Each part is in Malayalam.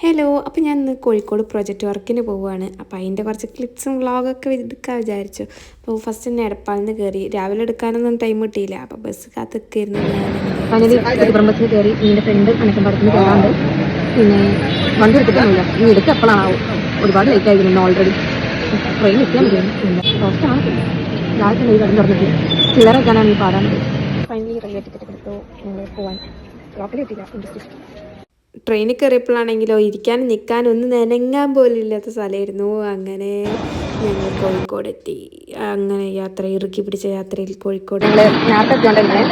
ഹലോ, അപ്പോൾ ഞാൻ ഇന്ന് കോഴിക്കോട് പ്രൊജക്റ്റ് വർക്കിന് പോവുകയാണ്. അപ്പോൾ അതിൻ്റെ കുറച്ച് ക്ലിപ്സും വ്ളോഗൊക്കെ എടുക്കാൻ വിചാരിച്ചു. അപ്പോൾ ഫസ്റ്റ് തന്നെ എടപ്പാളിൽ നിന്ന് കയറി. രാവിലെ എടുക്കാനൊന്നും ടൈം കിട്ടിയില്ല. അപ്പോൾ ബസ് കാത്തിരിക്കുന്നു. ബസ്സിൽ കയറി ഇതിൻ്റെ ഫ്രണ്ട് അനക്കമ്പടത്തിന് കയറാണ്ട് പിന്നെ വണ്ടി എടുത്തിട്ടൊന്നുമില്ല. ഇനി എടുത്ത് എപ്പോഴാണാവും. ഒരുപാട് ലേറ്റ് ആയിരുന്നു ഓൾറെഡി. ട്രെയിൻ എത്തിയാൽ മതിയായിരുന്നു. ഫസ്റ്റാണ് രാവിലെ ഈ കടന്നു തുറന്നിട്ട് ചില്ലറ വെക്കാനാണ് ഈ പാടാണ്. ഫൈനലി റെയിൽവേ ടിക്കറ്റ് എടുത്തു. ഞങ്ങൾ പോകാൻ ലോക്കൽ കിട്ടില്ല. ഇൻഡസ്ട്രി ട്രെയിനിൽ കയറിയപ്പോഴാണെങ്കിലോ ഇരിക്കാനും നിൽക്കാനും ഒന്നും നനങ്ങാൻ പോലും ഇല്ലാത്ത സ്ഥലമായിരുന്നു. അങ്ങനെ ഞങ്ങൾ കോഴിക്കോട് എത്തി. അങ്ങനെ യാത്ര ഇറുക്കി പിടിച്ച യാത്രയിൽ കോഴിക്കോട് ഞങ്ങൾ നേരത്തെ എത്തിയോണ്ടെങ്കിൽ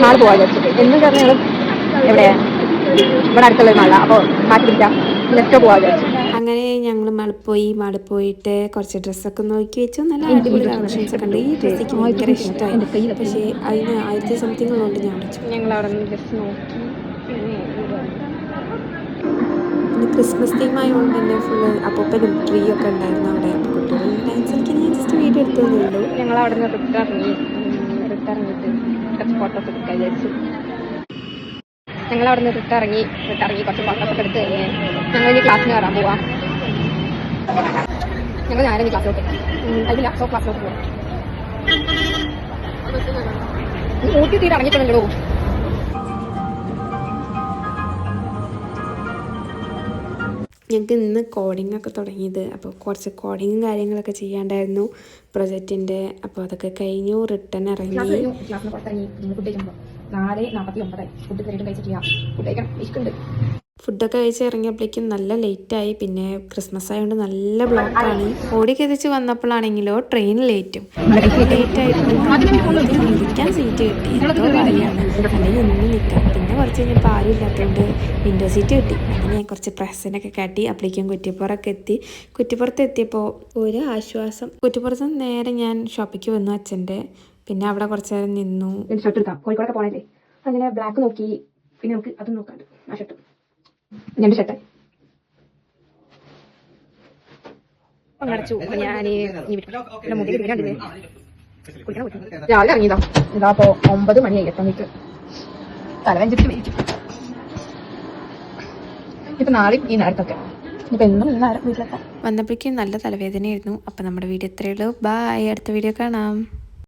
നാളെ പോകാൻ വിചാരിച്ചു. എന്നും കാരണം ഞങ്ങൾ എവിടെ ഇവിടെ അടുത്തുള്ള മഴ അപ്പോൾ മാറ്റി പിടിക്കാം ലെഫ്റ്റ് പോകാൻ വിചാരിച്ചു. അങ്ങനെ ഞങ്ങൾ മഴ പോയിട്ട് കുറച്ച് ഡ്രസ്സൊക്കെ നോക്കി വെച്ചു. നല്ല അടിപൊളി കളക്ഷൻസ് ഒക്കെ ഉണ്ട്. ഈ ഡ്രസ്സൊക്കെ ഭയങ്കര ഇഷ്ടമായി. പക്ഷേ അതിന് 1000 സംതിങ് ഉള്ളതുകൊണ്ട് ഞാൻ വിളിച്ചു. ഞങ്ങൾ അവിടെ നിന്ന് ഡ്രസ്സ് നോക്കി. പിന്നെ ക്രിസ്മസ് തീം ആയതുകൊണ്ട് തന്നെ ഫുള്ള് അപ്പൂപ്പനും ട്രീ ഒക്കെ ഉണ്ടായിരുന്നു അവിടെ. അപ്പോൾ കുട്ടികൾ ഡാൻസ് കളിക്കാൻ ഞാൻ ജസ്റ്റ് വീഡിയോ എടുത്തതേ ഉള്ളൂ. ഞങ്ങൾ അവിടെ നിന്ന് റിട്ടിറങ്ങിയിട്ട് കുറച്ച് ഫോട്ടോസ് എടുക്കാൻ വിചാരിച്ചു. ഞങ്ങൾ അവിടെ നിന്ന് റിട്ടിറങ്ങി കുറച്ച് ഫോട്ടോസ് ഒക്കെ എടുത്ത് കഴിഞ്ഞ് ഞങ്ങൾ ഇനി ക്ലാസ്സിന് കയറാൻ പോവാം. ഞങ്ങൾ ഞാനും ക്ലാസ്സിലോട്ട് അതില്ല സോ ക്ലാസ്സിലോട്ട് പോവാം. ഊട്ടി തീരെ ഇറങ്ങിയിട്ടുണ്ടല്ലോ. ഞങ്ങൾക്ക് ഇന്ന് കോഡിംഗ് ഒക്കെ തുടങ്ങിയത്. അപ്പോൾ കുറച്ച് കോഡിങ്ങും കാര്യങ്ങളൊക്കെ ചെയ്യാണ്ടായിരുന്നു പ്രൊജക്റ്റിൻ്റെ. അപ്പോൾ അതൊക്കെ കഴിഞ്ഞു റിട്ടേൺ ഇറങ്ങി. ക്ലാസ്സിന് പുറത്തിറങ്ങി ഫുഡ് കഴിക്കുമ്പോൾ 4:49 ഫുഡ് കയറിയിട്ട് കഴിച്ചിട്ടില്ല. ഫുഡ് കഴിക്കണം ഇഷ്ടമുണ്ട്. ഫുഡൊക്കെ കഴിച്ച് ഇറങ്ങിയപ്പോഴേക്കും നല്ല ലേറ്റായി. പിന്നെ ക്രിസ്മസ് ആയതുകൊണ്ട് നല്ല ബ്ലോക്കാണ്. ഓടി കതിച്ച് വന്നപ്പോഴാണെങ്കിലോ ട്രെയിൻ ലേറ്റും. ലേറ്റായിട്ട് ഇരിക്കാൻ സീറ്റ് കിട്ടി. എന്തോ പറയാണ്, അല്ലെങ്കിൽ ഒന്നും നിൽക്കാം. പിന്നെ കുറച്ച് കഴിഞ്ഞപ്പോൾ ആരും ഇല്ലാത്തതുകൊണ്ട് വിൻഡോ സീറ്റ് കിട്ടി. അങ്ങനെ കുറച്ച് പ്രസനൊക്കെ കാട്ടി അപ്പോഴേക്കും കുറ്റിപ്പുറമൊക്കെ എത്തി. കുറ്റിപ്പുറത്ത് എത്തിയപ്പോൾ ഒരു ആശ്വാസം. കുറ്റിപ്പുറത്ത് നേരെ ഞാൻ ഷോപ്പിലേക്ക് വന്നു അച്ഛൻ്റെ. പിന്നെ അവിടെ കുറച്ച് നേരം നിന്നു. ഷർട്ട് എടുക്കാം, കോഴിക്കോടൊക്കെ പോകണല്ലേ. അങ്ങനെ ബ്ലാക്ക് നോക്കി. പിന്നെ നമുക്ക് അതും നോക്കാണ്ട്. ആ ഷർട്ട് 2 ഷർട്ട് അടച്ചു. ഞാൻ രാവിലെ ഇറങ്ങിയതാ. ഇതാപ്പോ 9 മണിയായി എത്താൻ. തലവഞ്ചിട്ട് വിളിച്ചു. ഇപ്പൊ നാളെ ഈ നേരത്തൊക്കെ ഇപ്പൊ എന്നും ഈ നേരം വീട്ടിലെത്താം. വന്നപ്പോഴേക്കും നല്ല തലവേദനയായിരുന്നു. അപ്പം നമ്മുടെ വീഡിയോ ഇത്രയേ ഉള്ളൂ. ബൈ. അടുത്ത വീഡിയോ കാണാം.